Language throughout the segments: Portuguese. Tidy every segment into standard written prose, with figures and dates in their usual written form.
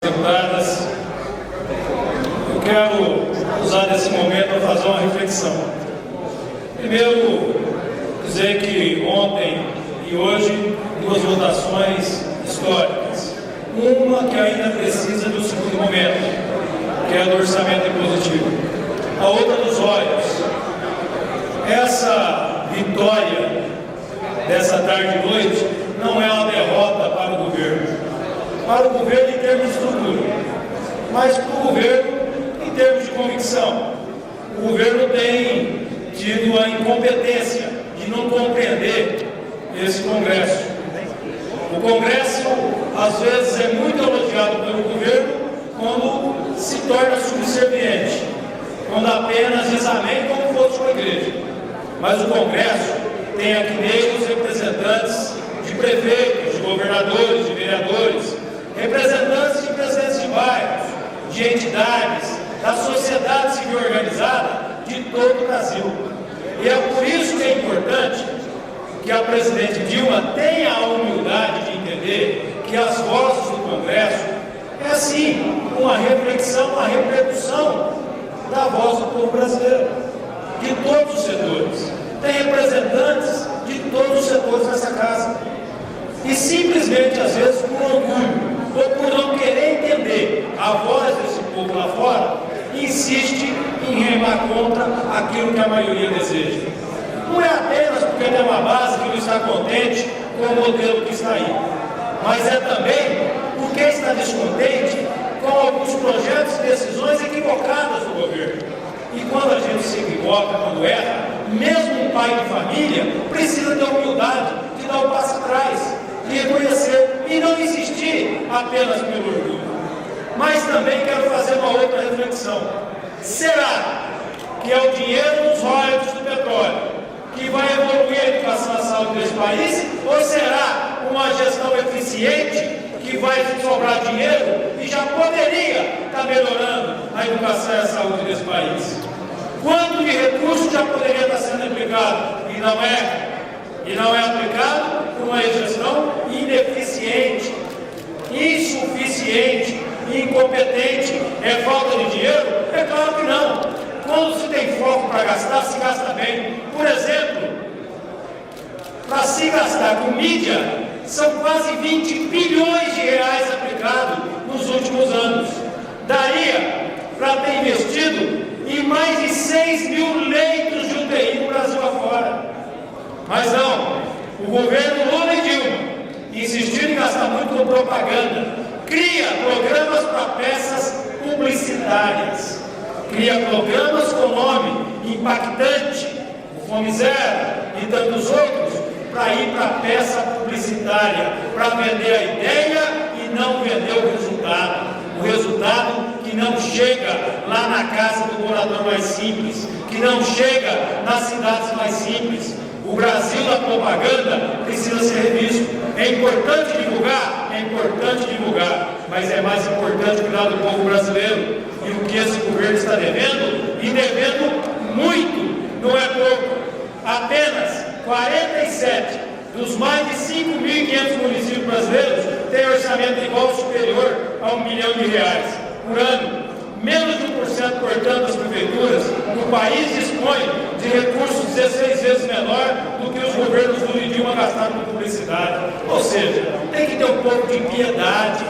Deputadas, eu quero usar esse momento para fazer uma reflexão. Primeiro, dizer que ontem e hoje, duas votações históricas. Uma que ainda precisa do segundo momento, que é a do orçamento impositivo. A outra dos olhos. Essa vitória dessa tarde e noite não é uma derrota para o governo. Para o governo em termos de estrutura, mas para o governo em termos de convicção. O governo tem tido a incompetência de não compreender esse Congresso. O Congresso, às vezes, é muito elogiado pelo governo quando se torna subserviente, quando apenas diz amém como se fosse uma igreja. Mas o Congresso tem aqui nele os representantes de prefeitos, de governadores, de vereadores, representantes de presidentes de bairros, de entidades, da sociedade civil organizada de todo o Brasil. E é por isso que é importante que a presidente Dilma tenha a humildade de entender que as vozes do Congresso é sim uma reflexão, uma repercussão da voz do povo brasileiro, de todos os setores. Tem representantes de todos os setores nessa casa. E simplesmente, às vezes, por orgulho, ou por não querer entender a voz desse povo lá fora, insiste em remar contra aquilo que a maioria deseja. Não é apenas porque tem uma base que não está contente com o modelo que está aí, mas é também porque está descontente com alguns projetos e decisões equivocadas do governo. E quando a gente se equivoca, quando erra, mesmo um pai de família precisa ter humildade de dar o passo atrás, de reconhecer e não insistir apenas pelo orgulho. Mas também quero fazer uma outra reflexão. Será que é o dinheiro dos royalties do petróleo que vai evoluir a educação e a saúde desse país? Ou será uma gestão eficiente que vai sobrar dinheiro e já poderia estar melhorando a educação e a saúde desse país? Quanto de recurso já poderia estar sendo aplicado e não é aplicado por uma gestão ineficiente, insuficiente, incompetente? É falta de dinheiro? É claro que não. Quando se tem foco para gastar, se gasta bem. Por exemplo, para se gastar com mídia, são quase 20 bilhões de reais aplicados nos últimos anos. Daria para ter investido em mais de 6 mil leitos de UTI no Brasil afora. Mas não, o governo Lula e Dilma insistiram em gastar muito com propaganda, cria programas para peças publicitárias, cria programas com nome impactante, o Fome Zero e tantos outros, para ir para a peça publicitária, para vender a ideia e não vender o resultado que não chega lá na casa do morador mais simples, que não chega nas cidades mais simples. O Brasil da propaganda precisa ser revisto. É importante divulgar, mas é mais importante cuidar do povo brasileiro. E o que esse governo está devendo, e devendo muito, não é pouco. Apenas 47 dos mais de 5.500 municípios brasileiros têm orçamento igual ou superior a R$1 milhão por ano. Menos de 1%, portanto, das prefeituras do país dispõe de recursos 16 vezes menor do que os governos Lula e Dilma gastaram com publicidade. Ou seja, tem que ter um pouco de piedade.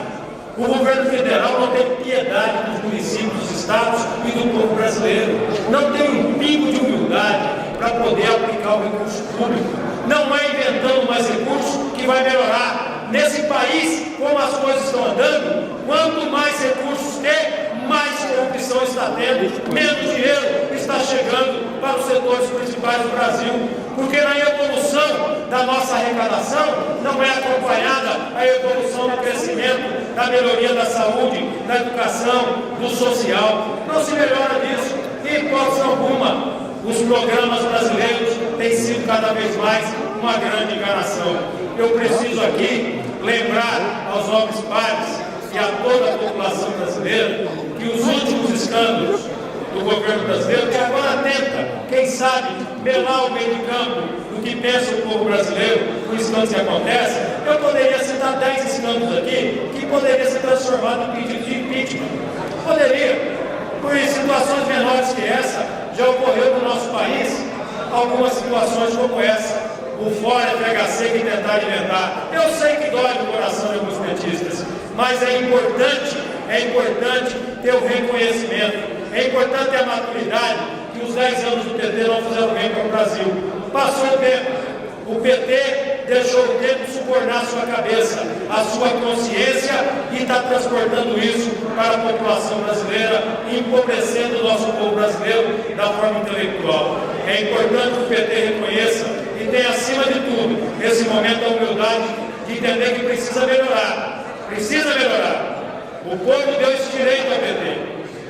O governo federal não tem piedade dos municípios, dos estados e do povo brasileiro. Não tem um pingo de humildade para poder aplicar o recurso público. Não é inventando mais recursos que vai melhorar. Nesse país, como as coisas estão andando, quanto mais recursos tem, mais corrupção está tendo, menos dinheiro está chegando para os setores principais do Brasil, porque na evolução da nossa arrecadação não é acompanhada a evolução do crescimento, da melhoria da saúde, da educação, do social. Não se melhora disso, em hipótese alguma. Os programas brasileiros têm sido cada vez mais uma grande enganação. Eu preciso aqui lembrar aos nobres pares e a toda a população brasileira que os últimos escândalos do governo brasileiro, que agora tenta, quem sabe, melar o meio de campo do que pensa o povo brasileiro, por escândalos que acontecem. Eu poderia citar 10 escândalos aqui que poderiam ser transformados em pedido de algumas situações como essa, o fora FHC que tentar inventar. Eu sei que dói no coração de alguns petistas, mas é importante ter o reconhecimento, é importante ter a maturidade que os 10 anos do PT não fizeram bem para o Brasil. Passou o tempo, o PT deixou o tempo subornar a sua cabeça, a sua consciência, e está transportando isso para a população brasileira, empobrecendo o nosso povo brasileiro da forma intelectual. É importante que o PT reconheça e tenha, acima de tudo, nesse momento, a humildade de entender que precisa melhorar. Precisa melhorar. O povo deu esse direito ao PT,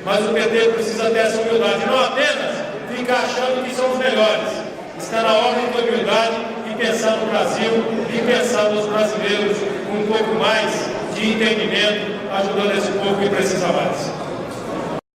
mas o PT precisa ter essa humildade, não apenas ficar achando que são os melhores. Está na hora de ter humildade e pensar no Brasil e pensar nos brasileiros com um pouco mais de entendimento, ajudando esse povo que precisa mais.